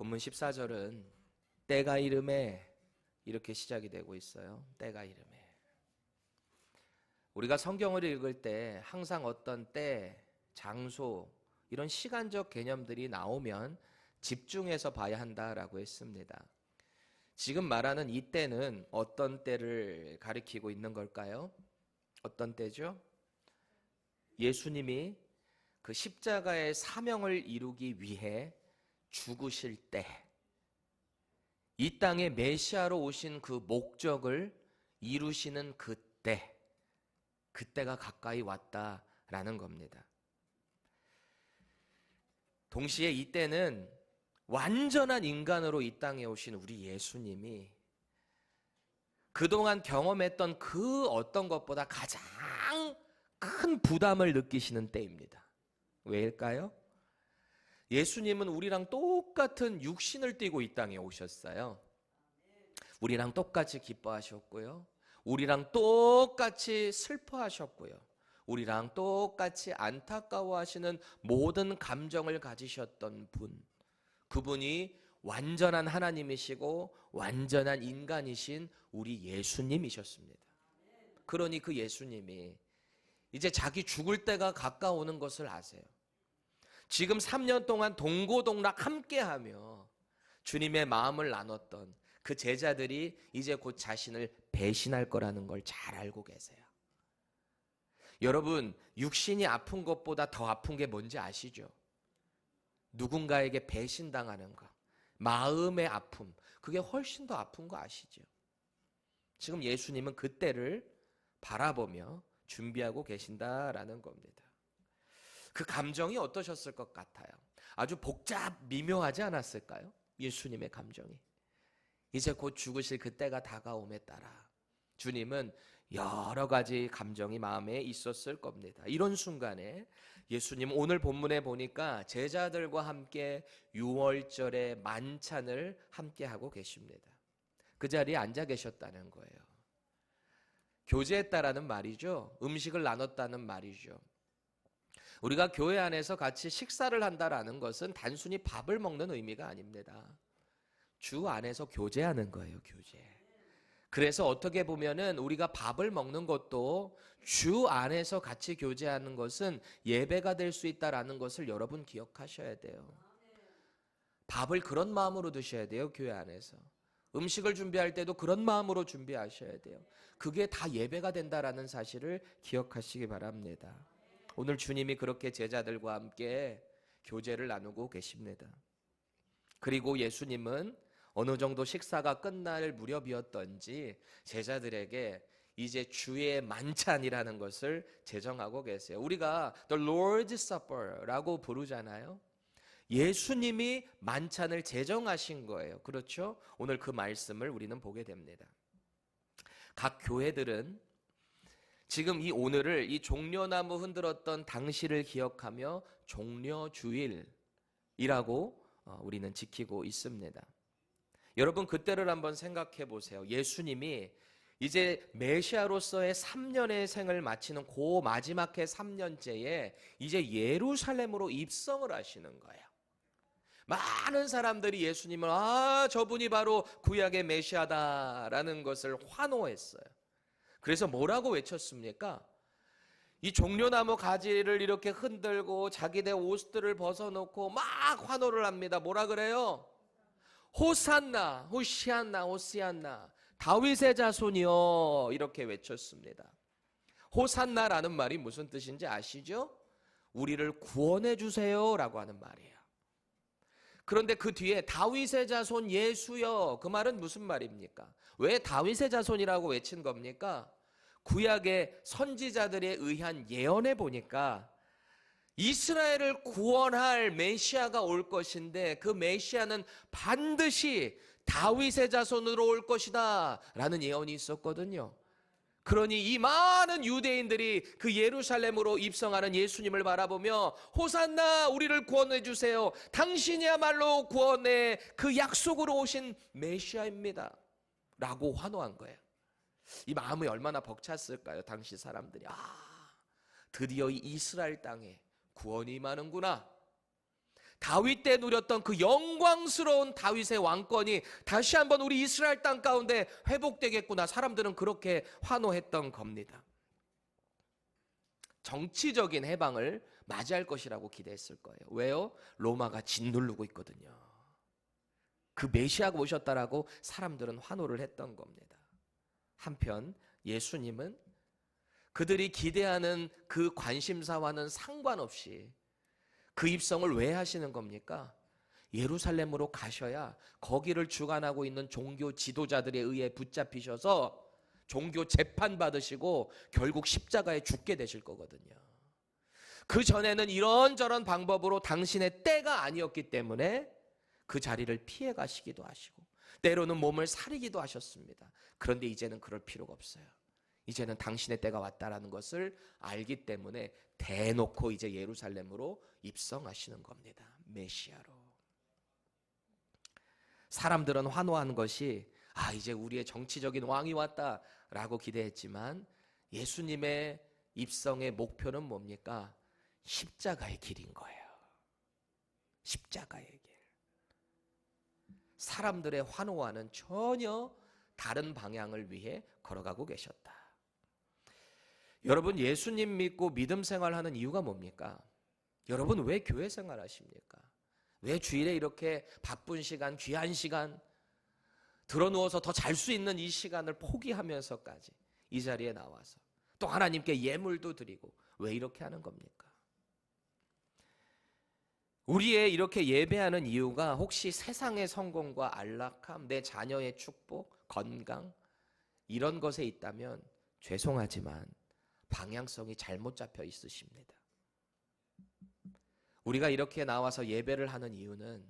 본문 14절은 때가 이름에 이렇게 시작이 되고 있어요. 때가 이름에. 우리가 성경을 읽을 때 항상 어떤 때, 장소, 이런 시간적 개념들이 나오면 집중해서 봐야 한다라고 했습니다. 지금 말하는 이 때는 어떤 때를 가리키고 있는 걸까요? 어떤 때죠? 예수님이 그 십자가의 사명을 이루기 위해 죽으실 때, 이 땅에 메시아로 오신 그 목적을 이루시는 그때, 그때가 가까이 왔다라는 겁니다. 동시에 이때는 완전한 인간으로 이 땅에 오신 우리 예수님이 그동안 경험했던 그 어떤 것보다 가장 큰 부담을 느끼시는 때입니다. 왜일까요? 예수님은 우리랑 똑같은 육신을 띠고 이 땅에 오셨어요. 우리랑 똑같이 기뻐하셨고요. 우리랑 똑같이 슬퍼하셨고요. 우리랑 똑같이 안타까워하시는 모든 감정을 가지셨던 분, 그분이 완전한 하나님이시고 완전한 인간이신 우리 예수님이셨습니다. 그러니 그 예수님이 이제 자기 죽을 때가 가까우는 것을 아세요. 지금 3년 동안 동고동락 함께하며 주님의 마음을 나눴던 그 제자들이 이제 곧 자신을 배신할 거라는 걸 잘 알고 계세요. 여러분, 육신이 아픈 것보다 더 아픈 게 뭔지 아시죠? 누군가에게 배신당하는 것, 마음의 아픔, 그게 훨씬 더 아픈 거 아시죠? 지금 예수님은 그때를 바라보며 준비하고 계신다라는 겁니다. 그 감정이 어떠셨을 것 같아요? 아주 미묘하지 않았을까요? 예수님의 감정이. 이제 곧 죽으실 그때가 다가옴에 따라 주님은 여러 가지 감정이 마음에 있었을 겁니다. 이런 순간에 예수님 오늘 본문에 보니까 제자들과 함께 유월절의 만찬을 함께 하고 계십니다. 그 자리에 앉아 계셨다는 거예요. 교제했다라는 말이죠. 음식을 나눴다는 말이죠. 우리가 교회 안에서 같이 식사를 한다라는 것은 단순히 밥을 먹는 의미가 아닙니다. 주 안에서 교제하는 거예요, 교제. 그래서 어떻게 보면은 우리가 밥을 먹는 것도 주 안에서 같이 교제하는 것은 예배가 될 수 있다라는 것을 여러분 기억하셔야 돼요. 밥을 그런 마음으로 드셔야 돼요, 교회 안에서. 음식을 준비할 때도 그런 마음으로 준비하셔야 돼요. 그게 다 예배가 된다라는 사실을 기억하시기 바랍니다. 오늘 주님이 그렇게 제자들과 함께 교제를 나누고 계십니다. 그리고 예수님은 어느 정도 식사가 끝날 무렵이었던지 제자들에게 이제 주의 만찬이라는 것을 제정하고 계세요. 우리가 The Lord's Supper라고 부르잖아요. 예수님이 만찬을 제정하신 거예요. 그렇죠? 오늘 그 말씀을 우리는 보게 됩니다. 각 교회들은 지금 이 오늘을 이 종려나무 흔들었던 당시를 기억하며 종려주일이라고 우리는 지키고 있습니다. 여러분, 그때를 한번 생각해 보세요. 예수님이 이제 메시아로서의 3년의 생을 마치는 그 마지막 해 3년째에 이제 예루살렘으로 입성을 하시는 거예요. 많은 사람들이 예수님을 저분이 바로 구약의 메시아다라는 것을 환호했어요. 그래서 뭐라고 외쳤습니까? 이 종려나무 가지를 이렇게 흔들고 자기네 옷들을 벗어놓고 막 환호를 합니다. 뭐라 그래요? 호산나, 호시안나, 호시안나, 다윗의 자손이여, 이렇게 외쳤습니다. 호산나라는 말이 무슨 뜻인지 아시죠? 우리를 구원해 주세요 라고 하는 말이에요. 그런데 그 뒤에 다윗의 자손 예수여, 그 말은 무슨 말입니까? 왜 다윗의 자손이라고 외친 겁니까? 구약의 선지자들에 의한 예언에 보니까 이스라엘을 구원할 메시아가 올 것인데 그 메시아는 반드시 다윗의 자손으로 올 것이다 라는 예언이 있었거든요. 그러니 이 많은 유대인들이 그 예루살렘으로 입성하는 예수님을 바라보며 호산나, 우리를 구원해 주세요, 당신이야말로 구원의 그 약속으로 오신 메시아입니다 라고 환호한 거예요. 이 마음이 얼마나 벅찼을까요? 당시 사람들이 드디어 이 이스라엘 땅에 구원이 임하는구나, 다윗 때 누렸던 그 영광스러운 다윗의 왕권이 다시 한번 우리 이스라엘 땅 가운데 회복되겠구나. 사람들은 그렇게 환호했던 겁니다. 정치적인 해방을 맞이할 것이라고 기대했을 거예요. 왜요? 로마가 짓누르고 있거든요. 그 메시아가 오셨다라고 사람들은 환호를 했던 겁니다. 한편 예수님은 그들이 기대하는 그 관심사와는 상관없이 그 입성을 왜 하시는 겁니까? 예루살렘으로 가셔야 거기를 주관하고 있는 종교 지도자들에 의해 붙잡히셔서 종교 재판 받으시고 결국 십자가에 죽게 되실 거거든요. 그 전에는 이런저런 방법으로 당신의 때가 아니었기 때문에 그 자리를 피해 가시기도 하시고 때로는 몸을 사리기도 하셨습니다. 그런데 이제는 그럴 필요가 없어요. 이제는 당신의 때가 왔다라는 것을 알기 때문에 대놓고 이제 예루살렘으로 입성하시는 겁니다. 메시아로. 사람들은 환호한 것이 이제 우리의 정치적인 왕이 왔다라고 기대했지만 예수님의 입성의 목표는 뭡니까? 십자가의 길인 거예요. 십자가의 길. 사람들의 환호와는 전혀 다른 방향을 위해 걸어가고 계셨다. 여러분, 예수님 믿고 믿음 생활하는 이유가 뭡니까? 여러분, 왜 교회 생활하십니까? 왜 주일에 이렇게 바쁜 시간, 귀한 시간, 드러누워서 더 잘 수 있는 이 시간을 포기하면서까지 이 자리에 나와서 또 하나님께 예물도 드리고 왜 이렇게 하는 겁니까? 우리의 이렇게 예배하는 이유가 혹시 세상의 성공과 안락함, 내 자녀의 축복, 건강 이런 것에 있다면 죄송하지만 방향성이 잘못 잡혀 있으십니다. 우리가 이렇게 나와서 예배를 하는 이유는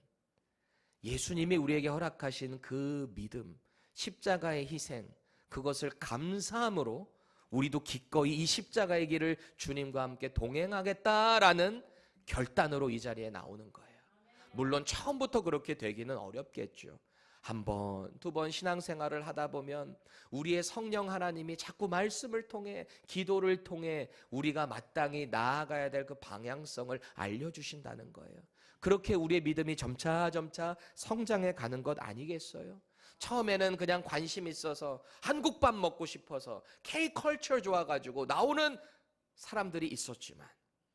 예수님이 우리에게 허락하신 그 믿음, 십자가의 희생, 그것을 감사함으로 우리도 기꺼이 이 십자가의 길을 주님과 함께 동행하겠다라는 결단으로 이 자리에 나오는 거예요. 물론 처음부터 그렇게 되기는 어렵겠죠. 한 번, 두 번 신앙생활을 하다 보면 우리의 성령 하나님이 자꾸 말씀을 통해 기도를 통해 우리가 마땅히 나아가야 될 그 방향성을 알려주신다는 거예요. 그렇게 우리의 믿음이 점차 성장해 가는 것 아니겠어요? 처음에는 그냥 관심 있어서 한국밥 먹고 싶어서 K-컬처 좋아가지고 나오는 사람들이 있었지만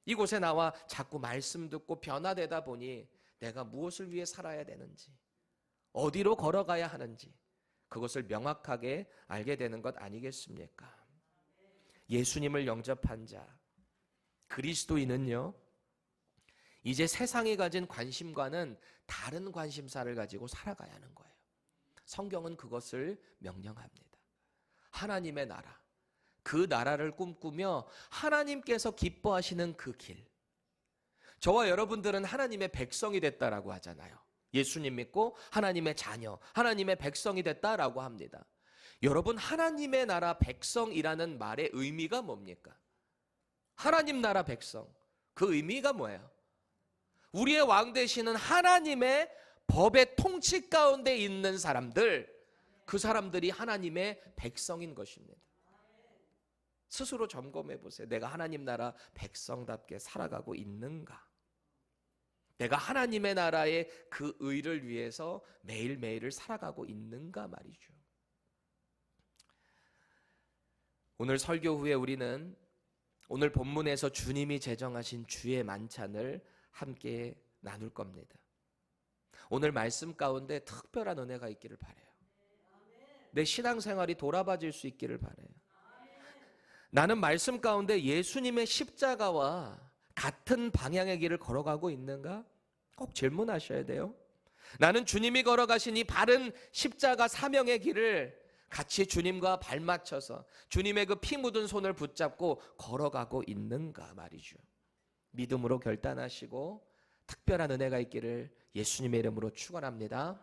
이곳에 나와 자꾸 말씀 듣고 변화되다 보니 내가 무엇을 위해 살아야 되는지, 어디로 걸어가야 하는지 그것을 명확하게 알게 되는 것 아니겠습니까? 예수님을 영접한 자, 그리스도인은요, 이제 세상이 가진 관심과는 다른 관심사를 가지고 살아가야 하는 거예요. 성경은 그것을 명령합니다. 하나님의 나라, 그 나라를 꿈꾸며 하나님께서 기뻐하시는 그 길. 저와 여러분들은 하나님의 백성이 됐다라고 하잖아요. 예수님 믿고 하나님의 자녀, 하나님의 백성이 됐다라고 합니다. 여러분, 하나님의 나라 백성이라는 말의 의미가 뭡니까? 하나님 나라 백성, 그 의미가 뭐예요? 우리의 왕 되시는 하나님의 법의 통치 가운데 있는 사람들, 그 사람들이 하나님의 백성인 것입니다. 스스로 점검해 보세요. 내가 하나님 나라 백성답게 살아가고 있는가? 내가 하나님의 나라의 그 의를 위해서 매일매일을 살아가고 있는가 말이죠. 오늘 설교 후에 우리는 오늘 본문에서 주님이 제정하신 주의 만찬을 함께 나눌 겁니다. 오늘 말씀 가운데 특별한 은혜가 있기를 바라요. 내 신앙생활이 돌아봐질 수 있기를 바라요. 나는 말씀 가운데 예수님의 십자가와 같은 방향의 길을 걸어가고 있는가? 꼭 질문하셔야 돼요. 나는 주님이 걸어가신 이 바른 십자가 사명의 길을 같이 주님과 발맞춰서 주님의 그 피 묻은 손을 붙잡고 걸어가고 있는가 말이죠. 믿음으로 결단하시고 특별한 은혜가 있기를 예수님의 이름으로 축원합니다.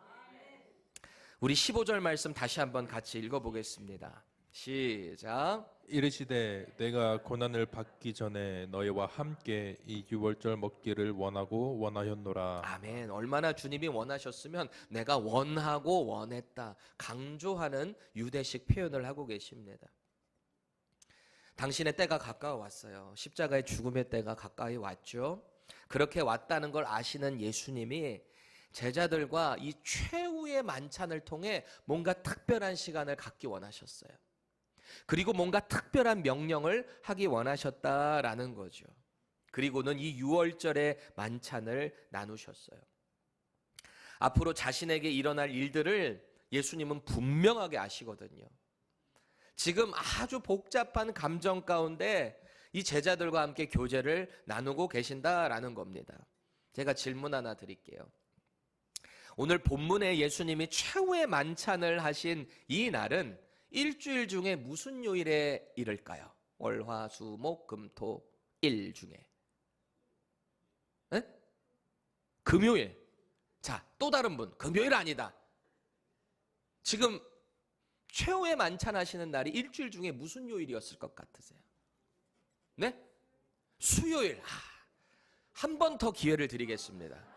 우리 15절 말씀 다시 한번 같이 읽어보겠습니다. 시작. 이르시되 내가 고난을 받기 전에 너희와 함께 이 유월절 먹기를 원하고 원하였노라. 아멘. 얼마나 주님이 원하셨으면 내가 원하고 원했다 강조하는 유대식 표현을 하고 계십니다. 당신의 때가 가까워 왔어요. 십자가의 죽음의 때가 가까이 왔죠. 그렇게 왔다는 걸 아시는 예수님이 제자들과 이 최후의 만찬을 통해 뭔가 특별한 시간을 갖기 원하셨어요. 그리고 뭔가 특별한 명령을 하기 원하셨다라는 거죠. 그리고는 이 유월절의 만찬을 나누셨어요. 앞으로 자신에게 일어날 일들을 예수님은 분명하게 아시거든요. 지금 아주 복잡한 감정 가운데 이 제자들과 함께 교제를 나누고 계신다라는 겁니다. 제가 질문 하나 드릴게요. 오늘 본문에 예수님이 최후의 만찬을 하신 이 날은 일주일 중에 무슨 요일에 이를까요? 월, 화, 수, 목, 금, 토, 일 중에. 에? 금요일. 자, 또 다른 분. 금요일 아니다. 지금 최후의 만찬 하시는 날이 일주일 중에 무슨 요일이었을 것 같으세요? 네? 수요일. 한 번 더 기회를 드리겠습니다.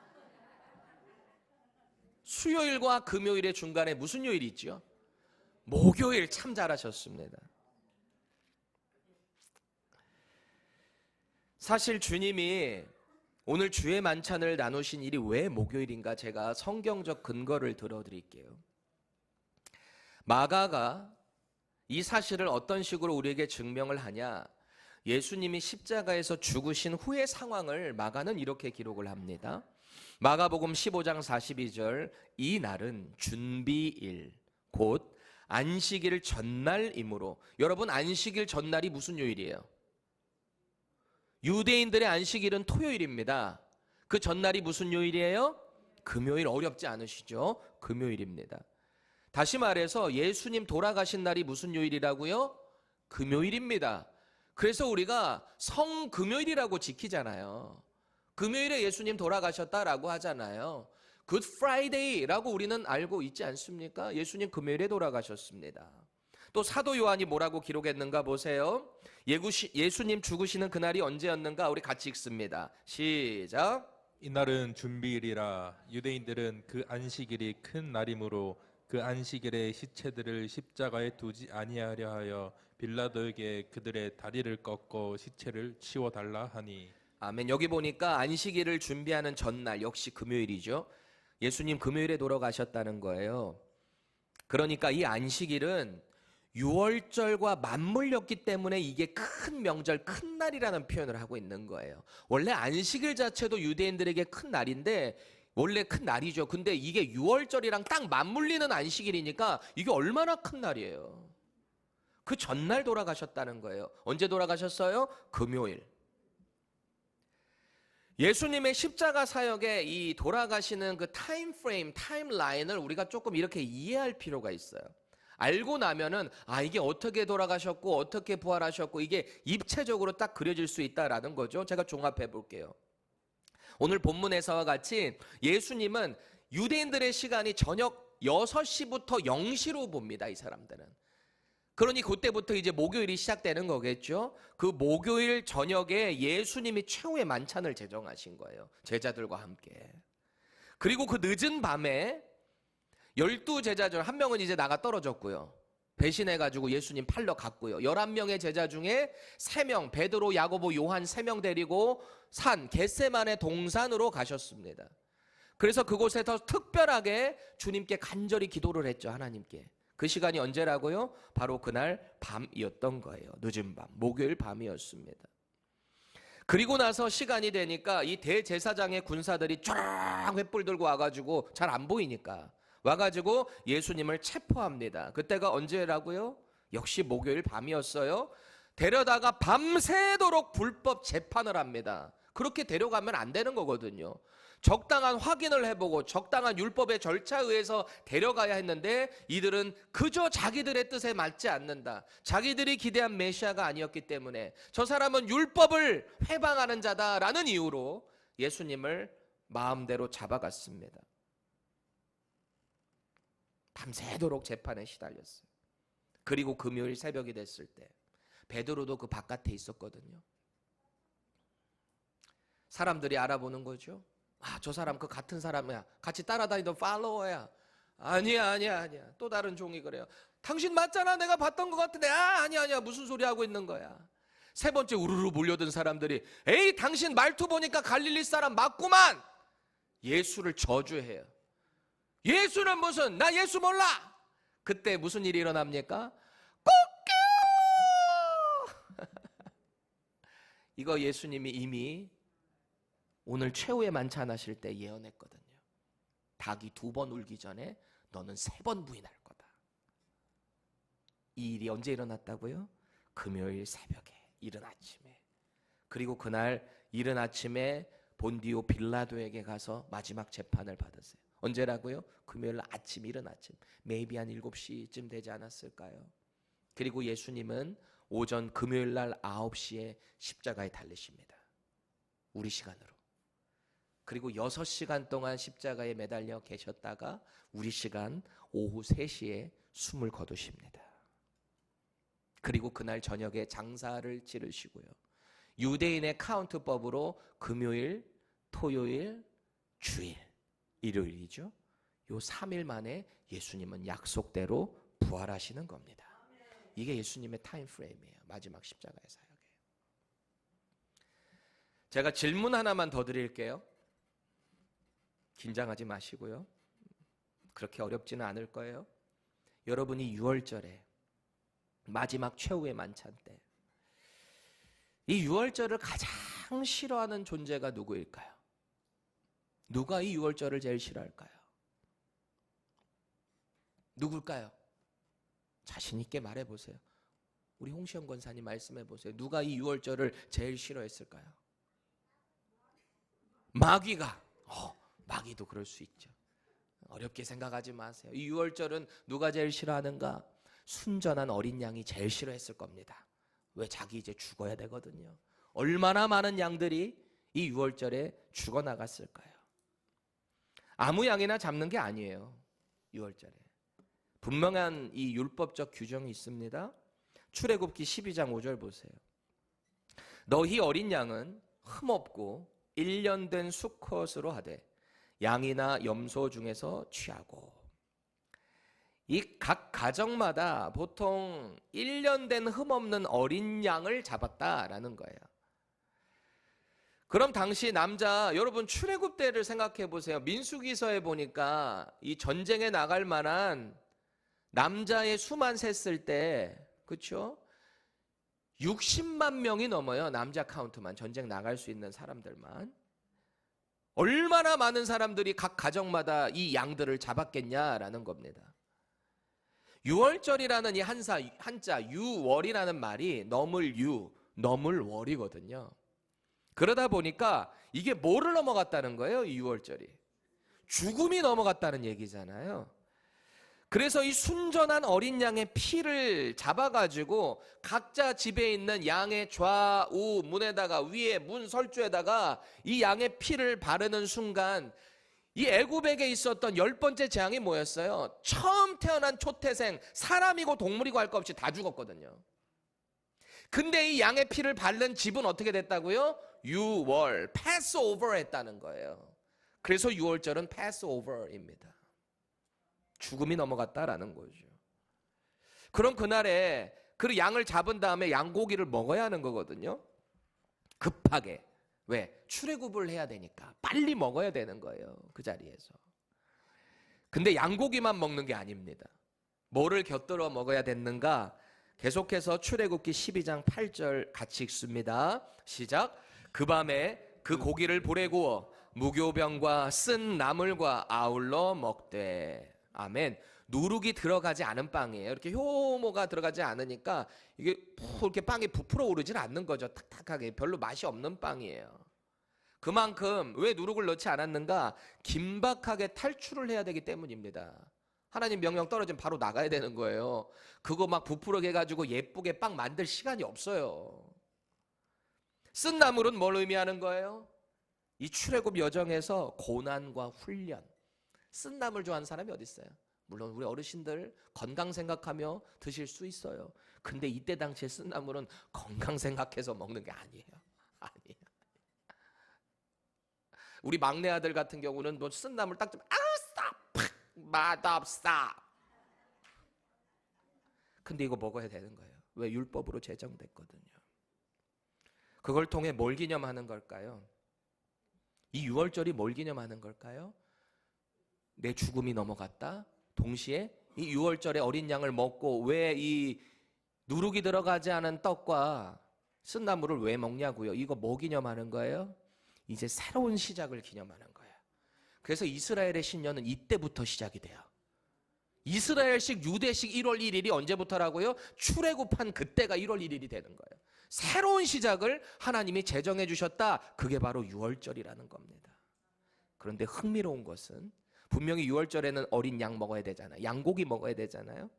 수요일과 금요일의 중간에 무슨 요일이 있죠? 목요일. 참 잘하셨습니다. 사실 주님이 오늘 주의 만찬을 나누신 일이 왜 목요일인가 제가 성경적 근거를 들어드릴게요. 마가가 이 사실을 어떤 식으로 우리에게 증명을 하냐? 예수님이 십자가에서 죽으신 후의 상황을 마가는 이렇게 기록을 합니다. 마가복음 15장 42절, 이 날은 준비일 곧 안식일 전날이므로. 여러분, 안식일 전날이 무슨 요일이에요? 유대인들의 안식일은 토요일입니다. 그 전날이 무슨 요일이에요? 금요일. 어렵지 않으시죠? 금요일입니다. 다시 말해서 예수님 돌아가신 날이 무슨 요일이라고요? 금요일입니다. 그래서 우리가 성금요일이라고 지키잖아요. 금요일에 예수님 돌아가셨다라고 하잖아요. 굿 프라이데이라고 우리는 알고 있지 않습니까? 예수님 금요일에 돌아가셨습니다. 또 사도 요한이 뭐라고 기록했는가 보세요. 예수님 죽으시는 그날이 언제였는가? 우리 같이 읽습니다. 시작. 이날은 준비일이라. 유대인들은 그 안식일이 큰 날이므로 그 안식일에 시체들을 십자가에 두지 아니하려 하여 빌라도에게 그들의 다리를 꺾어 시체를 치워달라 하니. 아멘. 여기 보니까 안식일을 준비하는 전날, 역시 금요일이죠. 예수님 금요일에 돌아가셨다는 거예요. 그러니까 이 안식일은 유월절과 맞물렸기 때문에 이게 큰 명절, 큰 날이라는 표현을 하고 있는 거예요. 원래 안식일 자체도 유대인들에게 큰 날인데, 원래 큰 날이죠. 근데 이게 유월절이랑 딱 맞물리는 안식일이니까 이게 얼마나 큰 날이에요. 그 전날 돌아가셨다는 거예요. 언제 돌아가셨어요? 금요일. 예수님의 십자가 사역의 이 돌아가시는 그 타임 프레임, 타임라인을 우리가 조금 이렇게 이해할 필요가 있어요. 알고 나면은 이게 어떻게 돌아가셨고 어떻게 부활하셨고 이게 입체적으로 딱 그려질 수 있다라는 거죠. 제가 종합해 볼게요. 오늘 본문에서와 같이 예수님은 유대인들의 시간이 저녁 6시부터 0시로 봅니다. 이 사람들은. 그러니 그때부터 이제 목요일이 시작되는 거겠죠. 그 목요일 저녁에 예수님이 최후의 만찬을 제정하신 거예요. 제자들과 함께. 그리고 그 늦은 밤에 12제자 중 한 명은 이제 나가 떨어졌고요. 배신해가지고 예수님 팔러 갔고요. 11명의 제자 중에 3명, 베드로, 야고보, 요한 3명 데리고 산 겟세마네 동산으로 가셨습니다. 그래서 그곳에서 특별하게 주님께 간절히 기도를 했죠. 하나님께. 그 시간이 언제라고요? 바로 그날 밤이었던 거예요. 늦은 밤, 목요일 밤이었습니다. 그리고 나서 시간이 되니까 이 대제사장의 군사들이 쫙 횃불 들고 와가지고 잘 안 보이니까 와가지고 예수님을 체포합니다. 그때가 언제라고요? 역시 목요일 밤이었어요. 데려다가 밤새도록 불법 재판을 합니다. 그렇게 데려가면 안 되는 거거든요. 적당한 확인을 해보고 적당한 율법의 절차에 의해서 데려가야 했는데 이들은 그저 자기들의 뜻에 맞지 않는다. 자기들이 기대한 메시아가 아니었기 때문에 저 사람은 율법을 회방하는 자다라는 이유로 예수님을 마음대로 잡아갔습니다. 밤새도록 재판에 시달렸어요. 그리고 금요일 새벽이 됐을 때 베드로도 그 바깥에 있었거든요. 사람들이 알아보는 거죠. 저 사람 그 같은 사람이야. 같이 따라다니던 팔로워야. 아니야. 또 다른 종이 그래요. 당신 맞잖아. 내가 봤던 것 같은데. 아니야. 무슨 소리 하고 있는 거야. 세 번째 우르르 몰려든 사람들이 에이 당신 말투 보니까 갈릴리 사람 맞구만. 예수를 저주해요. 예수는 무슨, 나 예수 몰라. 그때 무슨 일이 일어납니까? 꺾여. 이거 예수님이 이미 오늘 최후의 만찬 하실 때 예언했거든요. 닭이 2번 울기 전에 너는 3번 부인할 거다. 이 일이 언제 일어났다고요? 금요일 새벽에, 이른 아침에. 그리고 그날 이른 아침에 본디오 빌라도에게 가서 마지막 재판을 받았어요. 언제라고요? 금요일 아침, 이른 아침. 메이비 한 7시쯤 되지 않았을까요? 그리고 예수님은 오전 금요일 날 9시에 십자가에 달리십니다. 우리 시간으로. 그리고 6시간 동안 십자가에 매달려 계셨다가 우리 시간 오후 3시에 숨을 거두십니다. 그리고 그날 저녁에 장사를 치르시고요. 유대인의 카운트법으로 금요일, 토요일, 주일, 일요일이죠. 요 3일 만에 예수님은 약속대로 부활하시는 겁니다. 이게 예수님의 타임프레임이에요. 마지막 십자가의 사역에. 제가 질문 하나만 더 드릴게요. 긴장하지 마시고요. 그렇게 어렵지는 않을 거예요. 여러분이 6월절에 마지막 최후의 만찬 때 이 6월절을 가장 싫어하는 존재가 누구일까요? 누가 이 6월절을 제일 싫어할까요? 누굴까요? 자신 있게 말해보세요. 우리 홍시영 권사님 말씀해보세요. 누가 이 6월절을 제일 싫어했을까요? 마귀가. 마귀도 그럴 수 있죠. 어렵게 생각하지 마세요. 이 6월절은 누가 제일 싫어하는가? 순전한 어린 양이 제일 싫어했을 겁니다. 왜? 자기 이제 죽어야 되거든요. 얼마나 많은 양들이 이 6월절에 죽어나갔을까요? 아무 양이나 잡는 게 아니에요. 6월절에 분명한 이 율법적 규정이 있습니다. 출애굽기 12장 5절 보세요. 너희 어린 양은 흠없고 1년 된 수컷으로 하되 양이나 염소 중에서 취하고. 이 각 가정마다 보통 1년 된 흠없는 어린 양을 잡았다라는 거예요. 그럼 당시 남자, 여러분 출애굽 때를 생각해 보세요. 민수기서에 보니까 이 전쟁에 나갈 만한 남자의 수만 셌을 때, 그렇죠? 60만 명이 넘어요. 남자 카운트만, 전쟁 나갈 수 있는 사람들만. 얼마나 많은 사람들이 각 가정마다 이 양들을 잡았겠냐라는 겁니다. 6월절이라는 이 한자 유월이라는 말이 넘을 월이거든요. 그러다 보니까 이게 뭐를 넘어갔다는 거예요? 이 6월절이 죽음이 넘어갔다는 얘기잖아요. 그래서 이 순전한 어린 양의 피를 잡아가지고 각자 집에 있는 양의 좌우 문에다가, 위에 문 설주에다가 이 양의 피를 바르는 순간 이 애굽에게 있었던 10번째 재앙이 뭐였어요? 처음 태어난 초태생, 사람이고 동물이고 할 것 없이 다 죽었거든요. 근데 이 양의 피를 바른 집은 어떻게 됐다고요? 6월, 패스오버 했다는 거예요. 그래서 6월절은 패스오버입니다. 죽음이 넘어갔다라는 거죠. 그럼 그날에 그 양을 잡은 다음에 양고기를 먹어야 하는 거거든요. 급하게. 왜? 출애굽을 해야 되니까 빨리 먹어야 되는 거예요. 그 자리에서. 근데 양고기만 먹는 게 아닙니다. 뭐를 곁들여 먹어야 됐는가? 계속해서 출애굽기 12장 8절 같이 읽습니다. 시작. 그 밤에 그 고기를 불에 구워 무교병과 쓴 나물과 아울러 먹되. 아멘. 누룩이 들어가지 않은 빵이에요. 이렇게 효모가 들어가지 않으니까 이게 이렇게 빵이 부풀어 오르질 않는 거죠. 탁탁하게. 별로 맛이 없는 빵이에요. 그만큼 왜 누룩을 넣지 않았는가? 긴박하게 탈출을 해야 되기 때문입니다. 하나님 명령 떨어지면 바로 나가야 되는 거예요. 그거 막 부풀어게 해가지고 예쁘게 빵 만들 시간이 없어요. 쓴 나물은 뭘 의미하는 거예요? 이 출애굽 여정에서 고난과 훈련. 쓴 나물 좋아하는 사람이 어디 있어요? 물론 우리 어르신들 건강 생각하며 드실 수 있어요. 근데 이때 당시에 쓴 나물은 건강 생각해서 먹는 게 아니에요. 아니에요. 우리 막내 아들 같은 경우는 뭐 쓴 나물 딱 좀 스탑! 맛없어. 근데 이거 먹어야 되는 거예요. 왜? 율법으로 제정됐거든요. 그걸 통해 뭘 기념하는 걸까요? 이 유월절이 뭘 기념하는 걸까요? 내 죽음이 넘어갔다. 동시에 이 유월절에 어린 양을 먹고 왜 이 누룩이 들어가지 않은 떡과 쓴나물을 왜 먹냐고요? 이거 뭐 기념하는 거예요? 이제 새로운 시작을 기념하는 거예요. 그래서 이스라엘의 신년은 이때부터 시작이 돼요. 이스라엘식 유대식 1월 1일이 언제부터라고요? 출애굽한 그때가 1월 1일이 되는 거예요. 새로운 시작을 하나님이 제정해 주셨다. 그게 바로 유월절이라는 겁니다. 그런데 흥미로운 것은 분명히 유월절에는 어린 양 먹어야 되잖아요. 양고기 먹어야 되잖아요.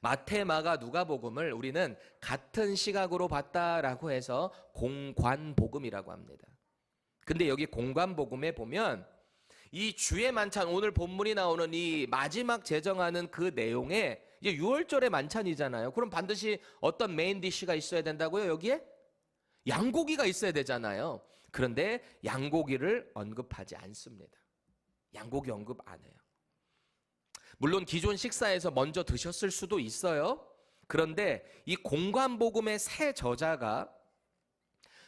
마태, 마가, 누가복음을 우리는 같은 시각으로 봤다라고 해서 공관복음이라고 합니다. 근데 여기 공관복음에 보면 이 주의 만찬, 오늘 본문이 나오는 이 마지막 제정하는 그 내용에 이제 유월절의 만찬이잖아요. 그럼 반드시 어떤 메인 디쉬가 있어야 된다고요? 여기에 양고기가 있어야 되잖아요. 그런데 양고기를 언급하지 않습니다. 양고기 언급 안 해요. 물론 기존 식사에서 먼저 드셨을 수도 있어요. 그런데 이 공관복음의 새 저자가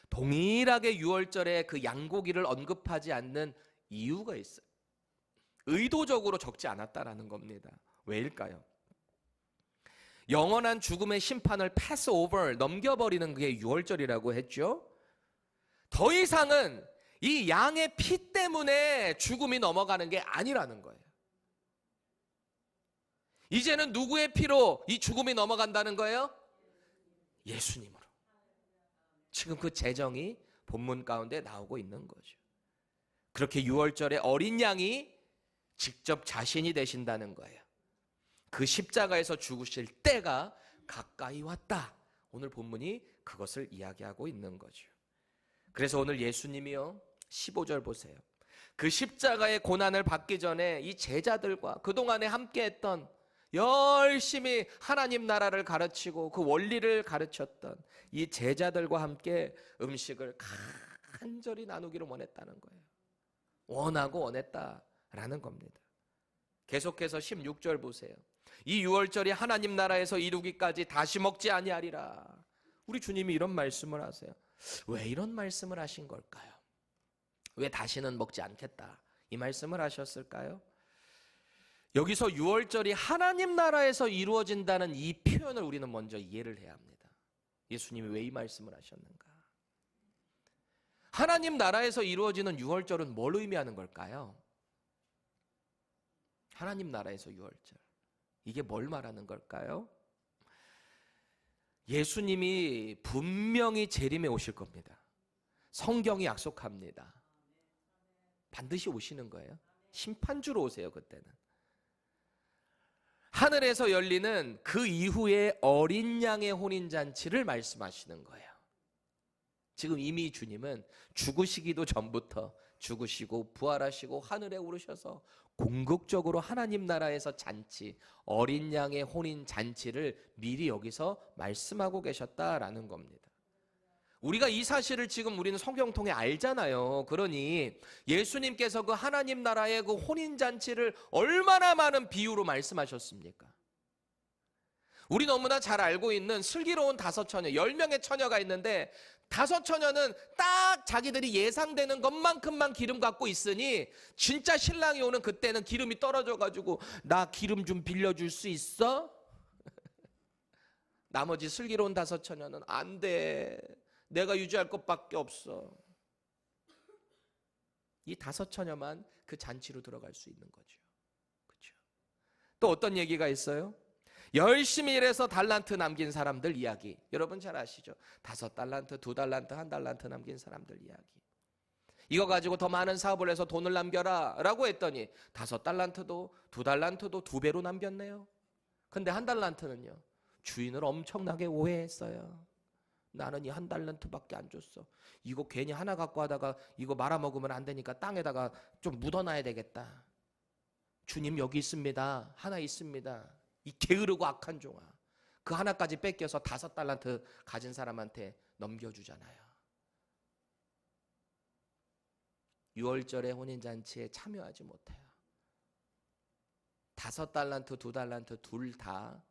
동일하게 유월절에 그 양고기를 언급하지 않는 이유가 있어요. 의도적으로 적지 않았다라는 겁니다. 왜일까요? 영원한 죽음의 심판을 패스 오버, 넘겨버리는 게 유월절이라고 했죠. 더 이상은 이 양의 피 때문에 죽음이 넘어가는 게 아니라는 거예요. 이제는 누구의 피로 이 죽음이 넘어간다는 거예요? 예수님으로. 지금 그 제정이 본문 가운데 나오고 있는 거죠. 그렇게 유월절에 어린 양이 직접 자신이 되신다는 거예요. 그 십자가에서 죽으실 때가 가까이 왔다. 오늘 본문이 그것을 이야기하고 있는 거죠. 그래서 오늘 예수님이요, 15절 보세요. 그 십자가의 고난을 받기 전에 이 제자들과 그동안에 함께했던, 열심히 하나님 나라를 가르치고 그 원리를 가르쳤던 이 제자들과 함께 음식을 간절히 나누기를 원했다는 거예요. 원하고 원했다라는 겁니다. 계속해서 16절 보세요. 이 유월절이 하나님 나라에서 이루기까지 다시 먹지 아니하리라. 우리 주님이 이런 말씀을 하세요. 왜 이런 말씀을 하신 걸까요? 왜 다시는 먹지 않겠다 이 말씀을 하셨을까요? 여기서 유월절이 하나님 나라에서 이루어진다는 이 표현을 우리는 먼저 이해를 해야 합니다. 예수님이 왜 이 말씀을 하셨는가? 하나님 나라에서 이루어지는 유월절은 뭘 의미하는 걸까요? 하나님 나라에서 유월절, 이게 뭘 말하는 걸까요? 예수님이 분명히 재림에 오실 겁니다. 성경이 약속합니다. 반드시 오시는 거예요. 심판주로 오세요. 그때는 하늘에서 열리는 그 이후에 어린 양의 혼인잔치를 말씀하시는 거예요. 지금 이미 주님은 죽으시기도 전부터 죽으시고 부활하시고 하늘에 오르셔서 궁극적으로 하나님 나라에서 잔치, 어린 양의 혼인 잔치를 미리 여기서 말씀하고 계셨다라는 겁니다. 우리가 이 사실을 지금 우리는 성경 통해 알잖아요. 그러니 예수님께서 그 하나님 나라의 그 혼인 잔치를 얼마나 많은 비유로 말씀하셨습니까? 우리 너무나 잘 알고 있는 슬기로운 5처녀, 10명의 처녀가 있는데 5처녀는 딱 자기들이 예상되는 것만큼만 기름 갖고 있으니 진짜 신랑이 오는 그때는 기름이 떨어져가지고 나 기름 좀 빌려줄 수 있어? 나머지 슬기로운 5처녀는 안 돼. 내가 유지할 것밖에 없어. 이 5처녀만 그 잔치로 들어갈 수 있는 거죠. 그렇죠? 또 어떤 얘기가 있어요? 열심히 일해서 달란트 남긴 사람들 이야기. 여러분 잘 아시죠? 5달란트, 2달란트, 1달란트 남긴 사람들 이야기. 이거 가지고 더 많은 사업을 해서 돈을 남겨라 라고 했더니 5달란트도 2달란트도 2배로 남겼네요. 근데 1달란트는요, 주인을 엄청나게 오해했어요. 나는 이 1달란트밖에 안 줬어. 이거 괜히 하나 갖고 하다가 이거 말아먹으면 안 되니까 땅에다가 좀 묻어놔야 되겠다. 주님 여기 있습니다. 하나 있습니다. 이 게으르고 악한 종아, 그 하나까지 뺏겨서 5달란트 가진 사람한테 넘겨주잖아요. 유월절의 혼인잔치에 참여하지 못해요. 5달란트, 2달란트 둘 다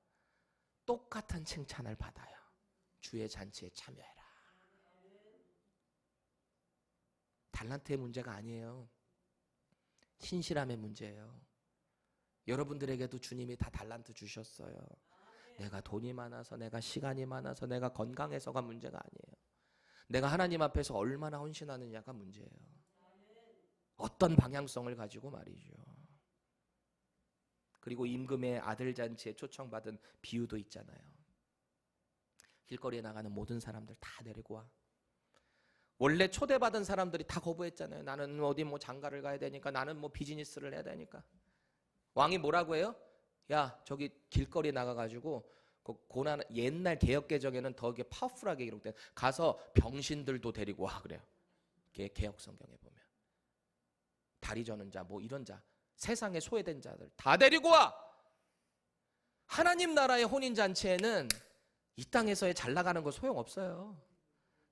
똑같은 칭찬을 받아요. 주의 잔치에 참여해라. 달란트의 문제가 아니에요. 신실함의 문제예요. 여러분들에게도 주님이 다 달란트 주셨어요. 내가 돈이 많아서, 내가 시간이 많아서, 내가 건강해서가 문제가 아니에요. 내가 하나님 앞에서 얼마나 헌신하느냐가 문제예요. 어떤 방향성을 가지고 말이죠. 그리고 임금의 아들 잔치에 초청받은 비유도 있잖아요. 길거리에 나가는 모든 사람들 다 데리고 와. 원래 초대받은 사람들이 다 거부했잖아요. 나는 어디 뭐 장가를 가야 되니까, 나는 뭐 비즈니스를 해야 되니까. 왕이 뭐라고 해요? 야, 저기 길거리에 나가가지고 그 고난, 옛날 개혁개정에는 더 이게 파워풀하게 기록된, 가서 병신들도 데리고 와 그래요. 개혁 성경에 보면 다리 저는 자, 뭐 이런 자, 세상에 소외된 자들 다 데리고 와. 하나님 나라의 혼인잔치에는 이 땅에서의 잘 나가는 거 소용없어요.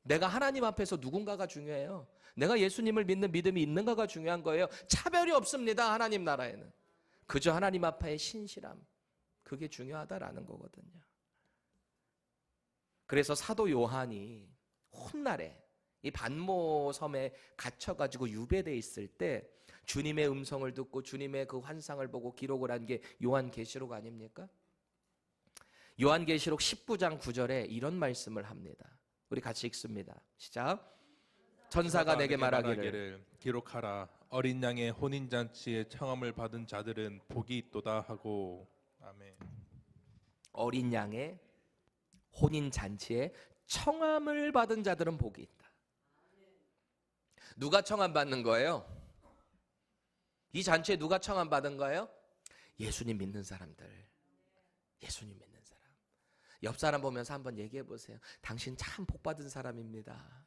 내가 하나님 앞에서 누군가가 중요해요. 내가 예수님을 믿는 믿음이 있는가가 중요한 거예요. 차별이 없습니다. 하나님 나라에는 그저 하나님 앞에 신실함, 그게 중요하다라는 거거든요. 그래서 사도 요한이 훗날에 이 반모 섬에 갇혀가지고 유배돼 있을 때 주님의 음성을 듣고 주님의 그 환상을 보고 기록을 한 게 요한계시록 아닙니까? 요한계시록 19장 9절에 이런 말씀을 합니다. 우리 같이 읽습니다. 시작. 천사가 내게 말하기를 기록하라. 어린 양의 혼인잔치에 청함을 받은 자들은 복이 있도다 하고. 아멘. 어린 양의 혼인잔치에 청함을 받은 자들은 복이 있다. 누가 청함 받는 거예요? 이 잔치에 누가 청함 받은 거예요? 예수님 믿는 사람들. 예수님 믿는 사람. 옆 사람 보면서 한번 얘기해 보세요. 당신 참 복 받은 사람입니다.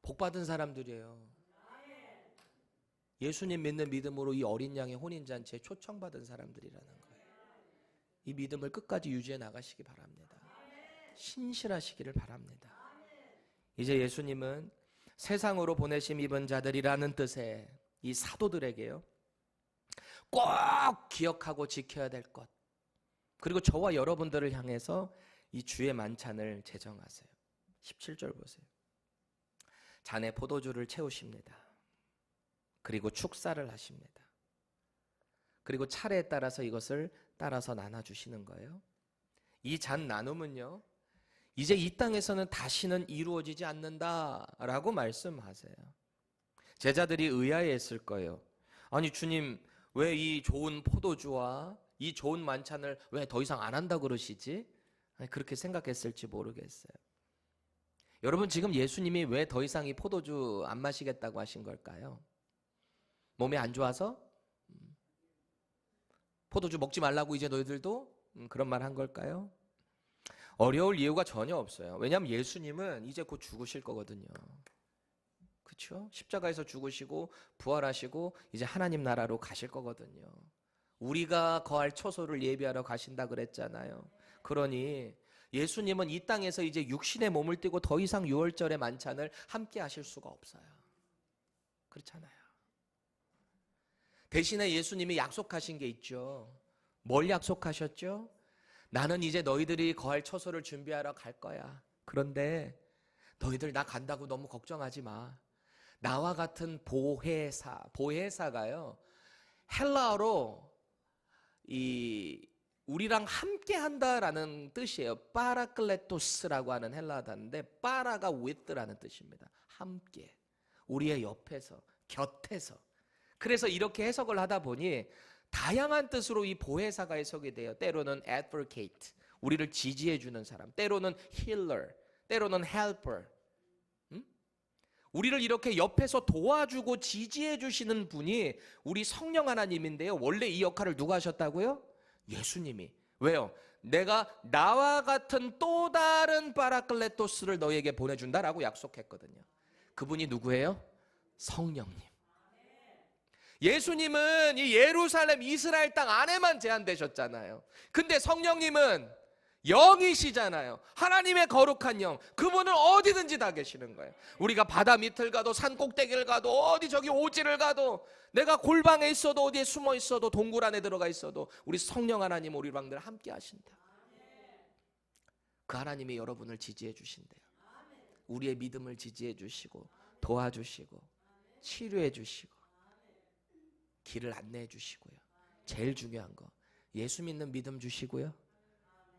복 받은 사람들이에요. 예수님 믿는 믿음으로 이 어린 양의 혼인잔치에 초청받은 사람들이라는 거예요. 이 믿음을 끝까지 유지해 나가시기 바랍니다. 신실하시기를 바랍니다. 이제 예수님은 세상으로 보내심 입은 자들이라는 뜻의 이 사도들에게요, 꼭 기억하고 지켜야 될 것, 그리고 저와 여러분들을 향해서 이 주의 만찬을 제정하세요. 17절 보세요. 잔에 포도주를 채우십니다. 그리고 축사를 하십니다. 그리고 차례에 따라서 이것을 따라서 나눠주시는 거예요. 이 잔 나눔은요, 이제 이 땅에서는 다시는 이루어지지 않는다라고 말씀하세요. 제자들이 의아해했을 거예요. 아니 주님, 왜 이 좋은 포도주와 이 좋은 만찬을 왜 더 이상 안 한다 그러시지? 그렇게 생각했을지 모르겠어요. 여러분, 지금 예수님이 왜 더 이상 이 포도주 안 마시겠다고 하신 걸까요? 몸이 안 좋아서? 포도주 먹지 말라고 이제 너희들도 그런 말 한 걸까요? 어려울 이유가 전혀 없어요. 왜냐하면 예수님은 이제 곧 죽으실 거거든요. 그렇죠? 십자가에서 죽으시고 부활하시고 이제 하나님 나라로 가실 거거든요. 우리가 거할 초소를 예비하러 가신다 그랬잖아요. 그러니 예수님은 이 땅에서 이제 육신의 몸을 띠고 더 이상 유월절의 만찬을 함께 하실 수가 없어요. 그렇잖아요. 대신에 예수님이 약속하신 게 있죠. 뭘 약속하셨죠? 나는 이제 너희들이 거할 처소를 준비하러 갈 거야. 그런데 너희들 나 간다고 너무 걱정하지 마. 나와 같은 보혜사가요, 헬라어로 우리랑 함께 한다라는 뜻이에요. 파라클레토스라고 하는 헬라어 단어인데, 파라가 with라는 뜻입니다. 함께, 우리의 옆에서, 곁에서. 그래서 이렇게 해석을 하다 보니 다양한 뜻으로 이 보혜사가 해석이 돼요. 때로는 advocate, 우리를 지지해 주는 사람, 때로는 healer, 때로는 helper. 우리를 이렇게 옆에서 도와주고 지지해 주시는 분이 우리 성령 하나님인데요. 원래 이 역할을 누가 하셨다고요? 예수님이. 왜요? 내가 나와 같은 또 다른 파라클레토스를 너희에게 보내준다라고 약속했거든요. 그분이 누구예요? 성령님. 예수님은 이 예루살렘 이스라엘 땅 안에만 제한되셨잖아요. 근데 성령님은 영이시잖아요. 하나님의 거룩한 영, 그분은 어디든지 다 계시는 거예요. 우리가 바다 밑을 가도 산 꼭대기를 가도 어디 저기 오지를 가도, 내가 골방에 있어도 어디에 숨어 있어도 동굴 안에 들어가 있어도 우리 성령 하나님 우리랑 늘 함께 하신다. 그 하나님이 여러분을 지지해 주신대요. 우리의 믿음을 지지해 주시고 도와주시고 치료해 주시고 길을 안내해 주시고요. 제일 중요한 거 예수 믿는 믿음 주시고요.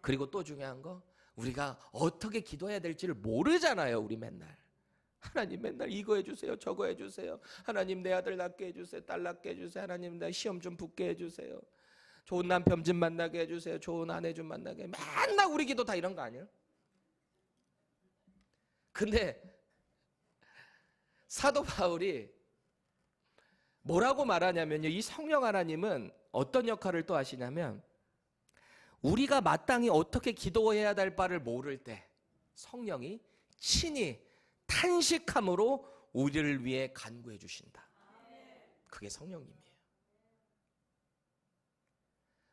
그리고 또 중요한 거 우리가 어떻게 기도해야 될지를 모르잖아요. 우리 맨날 하나님 맨날 이거 해주세요 저거 해주세요. 하나님 내 아들 낳게 해주세요 딸 낳게 해주세요. 하나님 내 시험 좀 붙게 해주세요. 좋은 남편 좀 만나게 해주세요. 좋은 아내 좀 만나게. 맨날 우리 기도 다 이런 거 아니에요? 근데 사도 바울이 뭐라고 말하냐면요, 이 성령 하나님은 어떤 역할을 또 하시냐면 우리가 마땅히 어떻게 기도해야 될 바를 모를 때 성령이 친히 탄식함으로 우리를 위해 간구해 주신다. 그게 성령님이에요.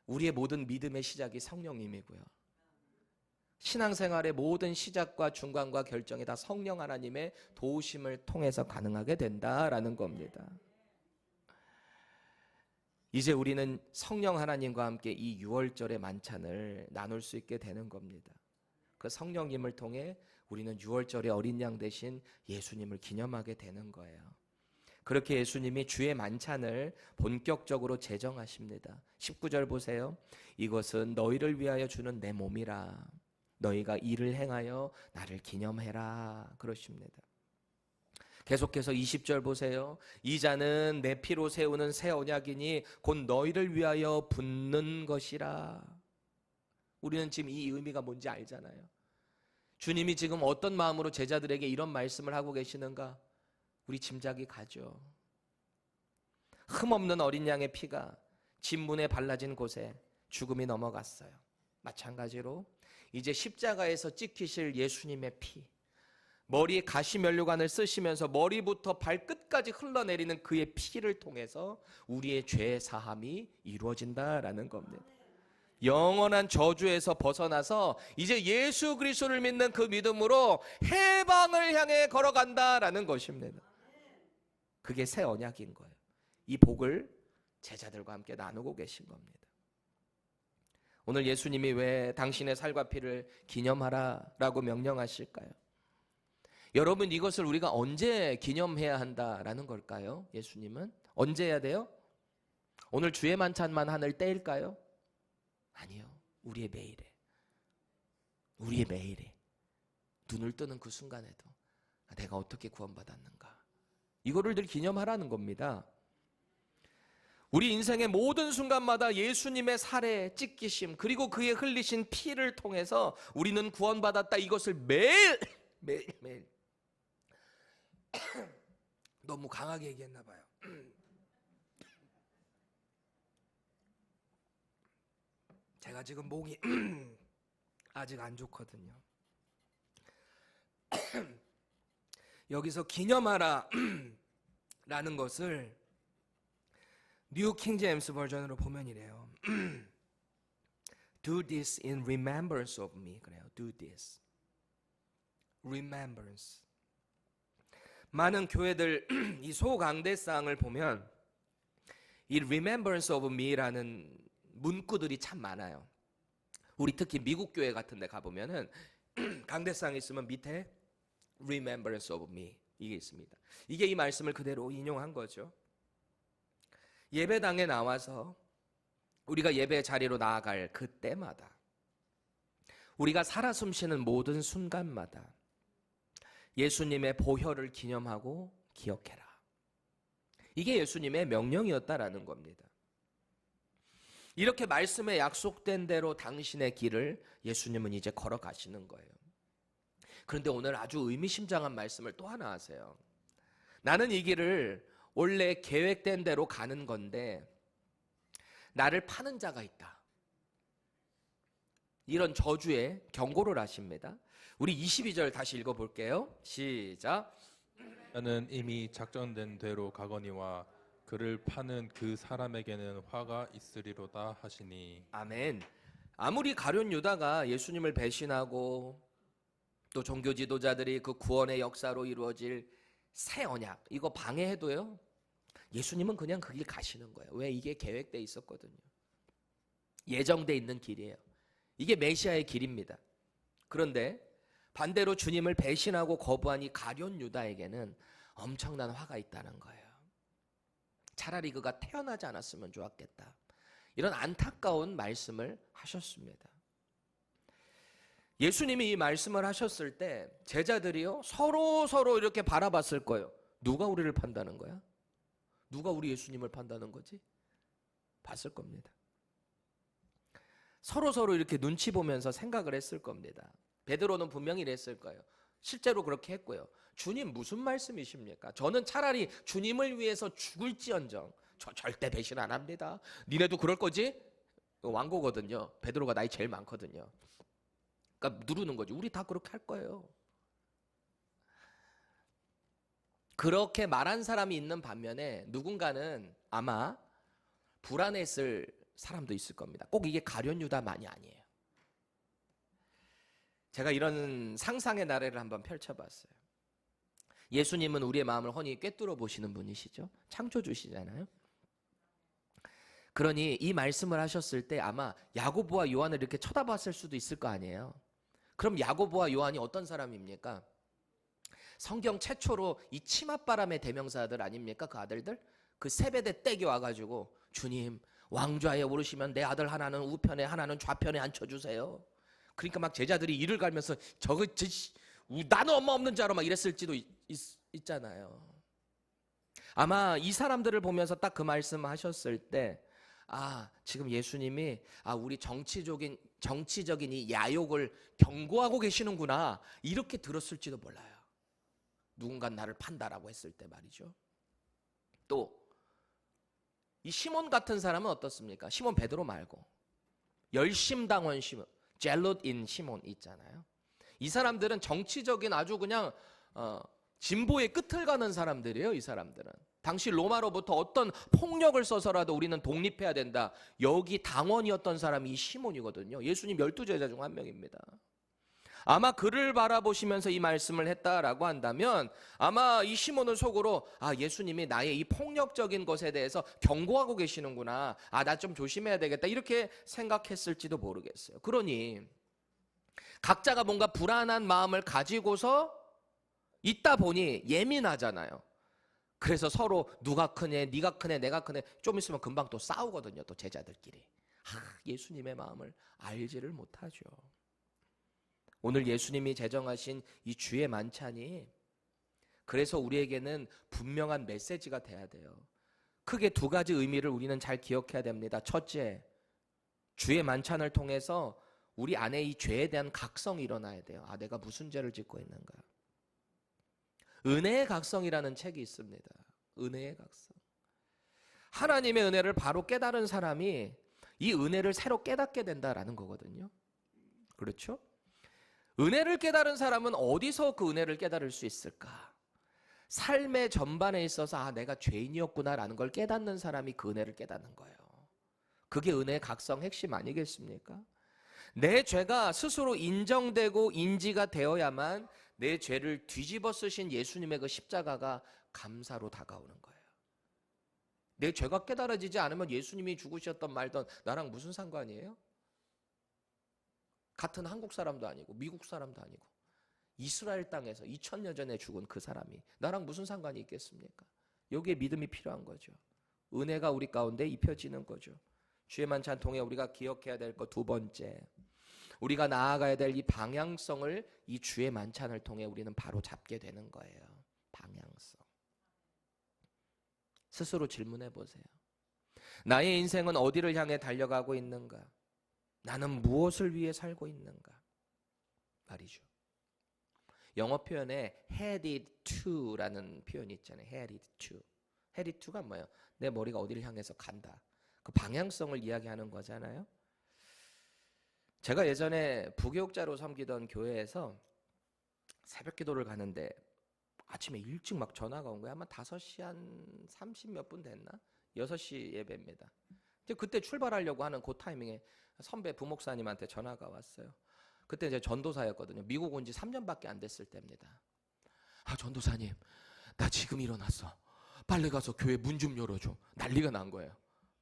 우리의 모든 믿음의 시작이 성령님이고요. 신앙생활의 모든 시작과 중간과 결정이 다 성령 하나님의 도우심을 통해서 가능하게 된다라는 겁니다. 이제 우리는 성령 하나님과 함께 이 6월절의 만찬을 나눌 수 있게 되는 겁니다. 그 성령님을 통해 우리는 6월절의 어린 양 대신 예수님을 기념하게 되는 거예요. 그렇게 예수님이 주의 만찬을 본격적으로 제정하십니다. 19절 보세요. 이것은 너희를 위하여 주는 내 몸이라. 너희가 이를 행하여 나를 기념해라. 그러십니다. 계속해서 20절 보세요. 이 잔은 내 피로 세우는 새 언약이니 곧 너희를 위하여 붓는 것이라. 우리는 지금 이 의미가 뭔지 알잖아요. 주님이 지금 어떤 마음으로 제자들에게 이런 말씀을 하고 계시는가? 우리 짐작이 가죠. 흠없는 어린 양의 피가 진문에 발라진 곳에 죽음이 넘어갔어요. 마찬가지로 이제 십자가에서 찍히실 예수님의 피, 머리에 가시면류관을 쓰시면서 머리부터 발끝까지 흘러내리는 그의 피를 통해서 우리의 죄 사함이 이루어진다라는 겁니다. 영원한 저주에서 벗어나서 이제 예수 그리스도를 믿는 그 믿음으로 해방을 향해 걸어간다라는 것입니다. 그게 새 언약인 거예요. 이 복을 제자들과 함께 나누고 계신 겁니다. 오늘 예수님이 왜 당신의 살과 피를 기념하라라고 명령하실까요? 여러분, 이것을 우리가 언제 기념해야 한다라는 걸까요? 예수님은 언제 해야 돼요? 오늘 주의 만찬만 하늘 때일까요? 아니요. 우리의 매일에 눈을 뜨는 그 순간에도 내가 어떻게 구원받았는가, 이거를 늘 기념하라는 겁니다. 우리 인생의 모든 순간마다 예수님의 살에 찢기심 그리고 그의 흘리신 피를 통해서 우리는 구원받았다, 이것을 매일 너무 강하게 얘기했나 봐요. 제가 지금 목이 아직 안 좋거든요. 여기서 기념하라 라는 것을 뉴 킹 제임스 버전으로 보면 이래요. Do this in remembrance of me. 그래요. Do this. Remembrance. 많은 교회들 이 소강대상을 보면 이 remembrance of me라는 문구들이 참 많아요. 우리 특히 미국 교회 같은 데 가보면은 강대상이 있으면 밑에 remembrance of me 이게 있습니다. 이게 이 말씀을 그대로 인용한 거죠. 예배당에 나와서 우리가 예배 자리로 나아갈 그때마다, 우리가 살아 숨쉬는 모든 순간마다 예수님의 보혈을 기념하고 기억해라. 이게 예수님의 명령이었다라는 겁니다. 이렇게 말씀에 약속된 대로 당신의 길을 예수님은 이제 걸어가시는 거예요. 그런데 오늘 아주 의미심장한 말씀을 또 하나 하세요. 나는 이 길을 원래 계획된 대로 가는 건데 나를 파는 자가 있다. 이런 저주에 경고를 하십니다. 우리 22절 다시 읽어볼게요. 시작. 나는 이미 작정된 대로 가거니와 그를 파는 그 사람에게는 화가 있으리로다 하시니. 아멘. 아무리 가룟 유다가 예수님을 배신하고 또 종교 지도자들이 그 구원의 역사로 이루어질 새 언약 이거 방해해도요, 예수님은 그냥 그 길 가시는 거예요. 왜? 이게 계획돼 있었거든요. 예정돼 있는 길이에요. 이게 메시아의 길입니다. 그런데 반대로 주님을 배신하고 거부한 이 가룟 유다에게는 엄청난 화가 있다는 거예요. 차라리 그가 태어나지 않았으면 좋았겠다. 이런 안타까운 말씀을 하셨습니다. 예수님이 이 말씀을 하셨을 때 제자들이요 서로 이렇게 바라봤을 거예요. 누가 우리를 판다는 거야? 누가 우리 예수님을 판다는 거지? 봤을 겁니다. 서로 이렇게 눈치 보면서 생각을 했을 겁니다. 베드로는 분명히 이랬을 거예요. 실제로 그렇게 했고요. 주님 무슨 말씀이십니까? 저는 차라리 주님을 위해서 죽을지언정 저 절대 배신 안 합니다. 니네도 그럴 거지? 왕고거든요. 베드로가 나이 제일 많거든요. 그러니까 누르는 거지. 우리 다 그렇게 할 거예요. 그렇게 말한 사람이 있는 반면에 누군가는 아마 불안했을 사람도 있을 겁니다. 꼭 이게 가룟 유다만이 아니에요. 제가 이런 상상의 나래를 한번 펼쳐봤어요. 예수님은 우리의 마음을 훤히 꿰뚫어 보시는 분이시죠. 창조주시잖아요. 그러니 이 말씀을 하셨을 때 아마 야고보와 요한을 이렇게 쳐다봤을 수도 있을 거 아니에요. 그럼 야고보와 요한이 어떤 사람입니까? 성경 최초로 이 치맛바람의 대명사들 아닙니까? 그 아들들? 그 세베대 떼기 와가지고 주님 왕좌에 오르시면 내 아들 하나는 우편에 하나는 좌편에 앉혀주세요. 그러니까 막 제자들이 이를 갈면서 나는 엄마 없는 자로 막 이랬을지도 있잖아요. 아마 이 사람들을 보면서 딱 그 말씀 하셨을 때 지금 예수님이 우리 정치적인 이 야욕을 경고하고 계시는구나 이렇게 들었을지도 몰라요. 누군가 나를 판다라고 했을 때 말이죠. 또 이 시몬 같은 사람은 어떻습니까? 시몬 베드로 말고 열심당원 시몬, 젤롯인 시몬 있잖아요. 이 사람들은 정치적인 아주 그냥 진보의 끝을 가는 사람들이에요. 이 사람들은 당시 로마로부터 어떤 폭력을 써서라도 우리는 독립해야 된다. 여기 당원이었던 사람이 이 시몬이거든요. 예수님 12제자 중 한 명입니다. 아마 그를 바라보시면서 이 말씀을 했다라고 한다면 아마 이 시몬은 속으로 예수님이 나의 이 폭력적인 것에 대해서 경고하고 계시는구나. 나 좀 조심해야 되겠다. 이렇게 생각했을지도 모르겠어요. 그러니 각자가 뭔가 불안한 마음을 가지고서 있다 보니 예민하잖아요. 그래서 서로 누가 크네, 네가 크네, 내가 크네 좀 있으면 금방 또 싸우거든요. 또 제자들끼리. 예수님의 마음을 알지를 못하죠. 오늘 예수님이 제정하신 이 주의 만찬이 그래서 우리에게는 분명한 메시지가 돼야 돼요. 크게 두 가지 의미를 우리는 잘 기억해야 됩니다. 첫째, 주의 만찬을 통해서 우리 안에 이 죄에 대한 각성이 일어나야 돼요. 내가 무슨 죄를 짓고 있는가. 은혜의 각성이라는 책이 있습니다. 은혜의 각성. 하나님의 은혜를 바로 깨달은 사람이 이 은혜를 새로 깨닫게 된다라는 거거든요. 그렇죠? 은혜를 깨달은 사람은 어디서 그 은혜를 깨달을 수 있을까? 삶의 전반에 있어서 내가 죄인이었구나라는 걸 깨닫는 사람이 그 은혜를 깨닫는 거예요. 그게 은혜의 각성 핵심 아니겠습니까? 내 죄가 스스로 인정되고 인지가 되어야만 내 죄를 뒤집어 쓰신 예수님의 그 십자가가 감사로 다가오는 거예요. 내 죄가 깨달아지지 않으면 예수님이 죽으셨던 말던 나랑 무슨 상관이에요? 같은 한국 사람도 아니고 미국 사람도 아니고 이스라엘 땅에서 2000년 전에 죽은 그 사람이 나랑 무슨 상관이 있겠습니까? 여기에 믿음이 필요한 거죠. 은혜가 우리 가운데 입혀지는 거죠. 주의 만찬 통해 우리가 기억해야 될 것 두 번째, 우리가 나아가야 될 이 방향성을 이 주의 만찬을 통해 우리는 바로 잡게 되는 거예요. 방향성. 스스로 질문해 보세요. 나의 인생은 어디를 향해 달려가고 있는가? 나는 무엇을 위해 살고 있는가? 말이죠. 영어 표현에 headed to라는 표현이 있잖아요. headed to. headed to가 뭐예요? 내 머리가 어디를 향해서 간다. 그 방향성을 이야기하는 거잖아요. 제가 예전에 부교육자로 섬기던 교회에서 새벽 기도를 가는데 아침에 일찍 막 전화가 온 거예요. 아마 5시 한 30 몇 분 됐나? 6시 예배입니다. 그때 출발하려고 하는 그 타이밍에 선배 부목사님한테 전화가 왔어요. 그때 이제 전도사였거든요. 미국 온 지 3년밖에 안 됐을 때입니다. 전도사님, 나 지금 일어났어. 빨리 가서 교회 문 좀 열어줘. 난리가 난 거예요.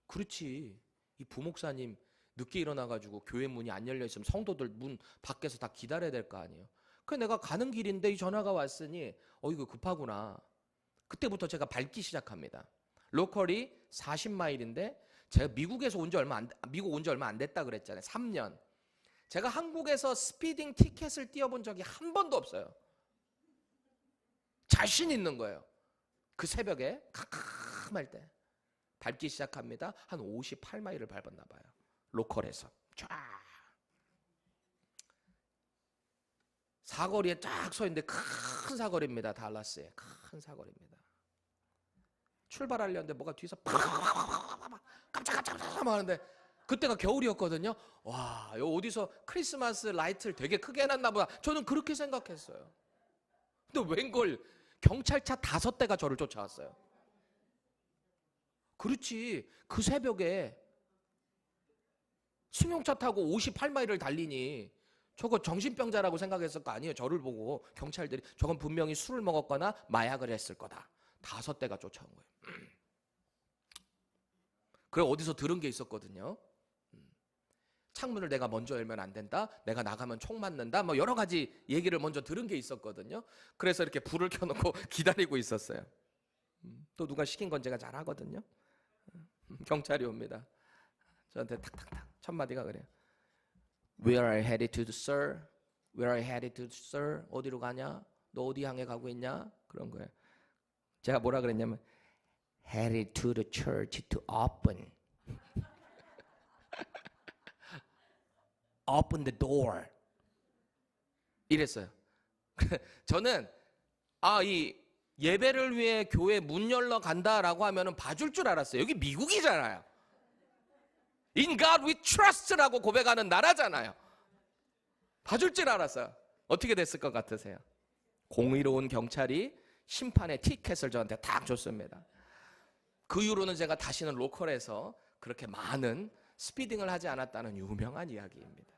그렇지. 이 부목사님 늦게 일어나가지고 교회 문이 안 열려 있으면 성도들 문 밖에서 다 기다려야 될 거 아니에요. 그래서 내가 가는 길인데 이 전화가 왔으니 이거 급하구나. 그때부터 제가 밟기 시작합니다. 로컬이 40마일인데 제가 미국 온 지 얼마 안 됐다 그랬잖아요. 3년. 제가 한국에서 스피딩 티켓을 띄워본 적이 한 번도 없어요. 자신 있는 거예요. 그 새벽에 캄캄할 때 밟기 시작합니다. 한 58마일을 밟았나 봐요. 로컬에서 쫙 사거리에 쫙 서 있는데 큰 사거리입니다. 달라스에 큰 사거리입니다. 출발하려는데 뭐가 뒤에서 깜짝깜짝 하는데 그때가 겨울이었거든요. 와, 여기 어디서 크리스마스 라이트를 되게 크게 해놨나 보다. 저는 그렇게 생각했어요. 근데 웬걸 경찰차 5대가 저를 쫓아왔어요. 그렇지, 그 새벽에 승용차 타고 58마일을 달리니 저거 정신병자라고 생각했을 거 아니에요. 저를 보고 경찰들이 저건 분명히 술을 먹었거나 마약을 했을 거다. 5대가 쫓아온 거예요. 그래, 어디서 들은 게 있었거든요. 창문을 내가 먼저 열면 안 된다. 내가 나가면 총 맞는다. 뭐 여러 가지 얘기를 먼저 들은 게 있었거든요. 그래서 이렇게 불을 켜놓고 기다리고 있었어요. 또 누가 시킨 건 제가 잘 하거든요. 경찰이 옵니다. 저한테 탁탁탁 첫 마디가 그래요. Where are you headed to, sir? Where are you headed to, sir? 어디로 가냐? 너 어디 향해 가고 있냐? 그런 거예요. 제가 뭐라 그랬냐면 headed to the church to open. Open the door. 이랬어요. 저는 이 예배를 위해 교회 문 열러 간다라고 하면은 봐줄 줄 알았어요. 여기 미국이잖아요. In God we trust라고 고백하는 나라잖아요. 봐줄 줄 알았어요. 어떻게 됐을 것 같으세요? 공의로운 경찰이 심판의 티켓을 저한테 딱 줬습니다. 그 이후로는 제가 다시는 로컬에서 그렇게 많은 스피딩을 하지 않았다는 유명한 이야기입니다.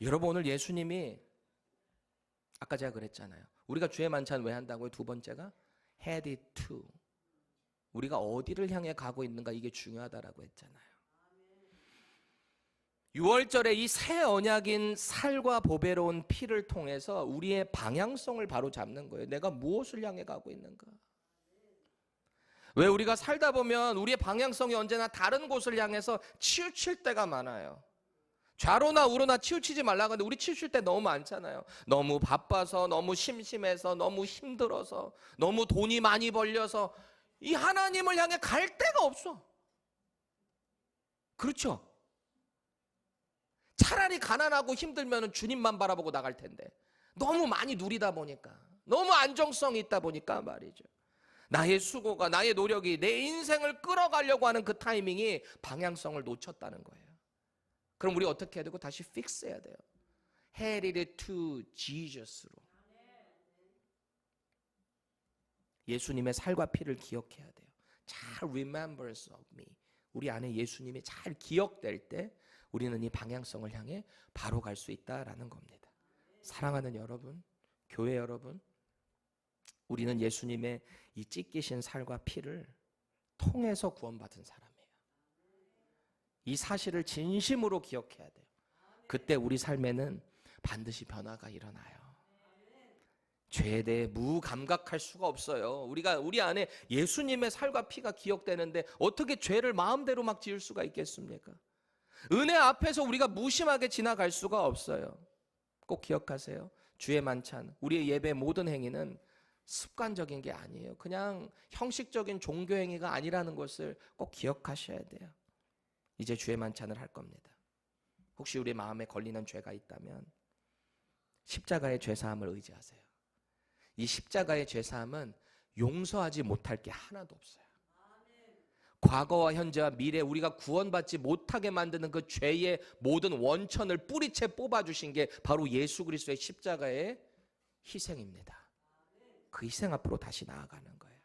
여러분, 오늘 예수님이 아까 제가 그랬잖아요. 우리가 주의 만찬 왜 한다고요? 두 번째가 headed to. 우리가 어디를 향해 가고 있는가, 이게 중요하다라고 했잖아요. 6월절에 이 새 언약인 살과 보배로운 피를 통해서 우리의 방향성을 바로 잡는 거예요. 내가 무엇을 향해 가고 있는가? 왜 우리가 살다 보면 우리의 방향성이 언제나 다른 곳을 향해서 치우칠 때가 많아요. 좌로나 우로나 치우치지 말라고 하는데 우리 치우칠 때 너무 많잖아요. 너무 바빠서, 너무 심심해서, 너무 힘들어서, 너무 돈이 많이 벌려서 이 하나님을 향해 갈 데가 없어. 그렇죠? 차라리 가난하고 힘들면 주님만 바라보고 나갈 텐데 너무 많이 누리다 보니까, 너무 안정성이 있다 보니까 말이죠. 나의 수고가, 나의 노력이 내 인생을 끌어가려고 하는 그 타이밍이 방향성을 놓쳤다는 거예요. 그럼 우리 어떻게 해야 되고 다시 픽스해야 돼요. Headed to Jesus로. 예수님의 살과 피를 기억해야 돼요. 잘 remembers of me. 우리 안에 예수님이 잘 기억될 때 우리는 이 방향성을 향해 바로 갈 수 있다라는 겁니다. 사랑하는 여러분, 교회 여러분, 우리는 예수님의 이 찢기신 살과 피를 통해서 구원받은 사람이에요. 이 사실을 진심으로 기억해야 돼요. 그때 우리 삶에는 반드시 변화가 일어나요. 죄에 대해 무감각할 수가 없어요. 우리 안에 예수님의 살과 피가 기억되는데 어떻게 죄를 마음대로 막 지을 수가 있겠습니까? 은혜 앞에서 우리가 무심하게 지나갈 수가 없어요. 꼭 기억하세요. 주의 만찬, 우리의 예배 모든 행위는 습관적인 게 아니에요. 그냥 형식적인 종교 행위가 아니라는 것을 꼭 기억하셔야 돼요. 이제 주의 만찬을 할 겁니다. 혹시 우리 마음에 걸리는 죄가 있다면 십자가의 죄사함을 의지하세요. 이 십자가의 죄사함은 용서하지 못할 게 하나도 없어요. 과거와 현재와 미래 우리가 구원받지 못하게 만드는 그 죄의 모든 원천을 뿌리채 뽑아주신 게 바로 예수 그리스도의 십자가의 희생입니다. 그 희생 앞으로 다시 나아가는 거예요.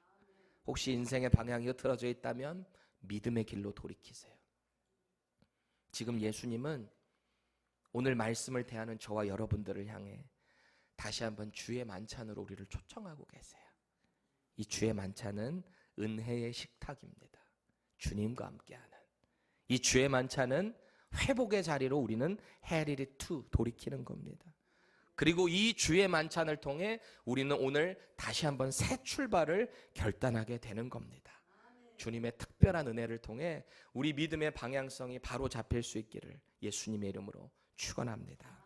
혹시 인생의 방향이 흐트러져 있다면 믿음의 길로 돌이키세요. 지금 예수님은 오늘 말씀을 대하는 저와 여러분들을 향해 다시 한번 주의 만찬으로 우리를 초청하고 계세요. 이 주의 만찬은 은혜의 식탁입니다. 주님과 함께하는 이 주의 만찬은 회복의 자리로 우리는 헤리리 투 돌이키는 겁니다. 그리고 이 주의 만찬을 통해 우리는 오늘 다시 한번 새 출발을 결단하게 되는 겁니다. 주님의 특별한 은혜를 통해 우리 믿음의 방향성이 바로 잡힐 수 있기를 예수님의 이름으로 축원합니다.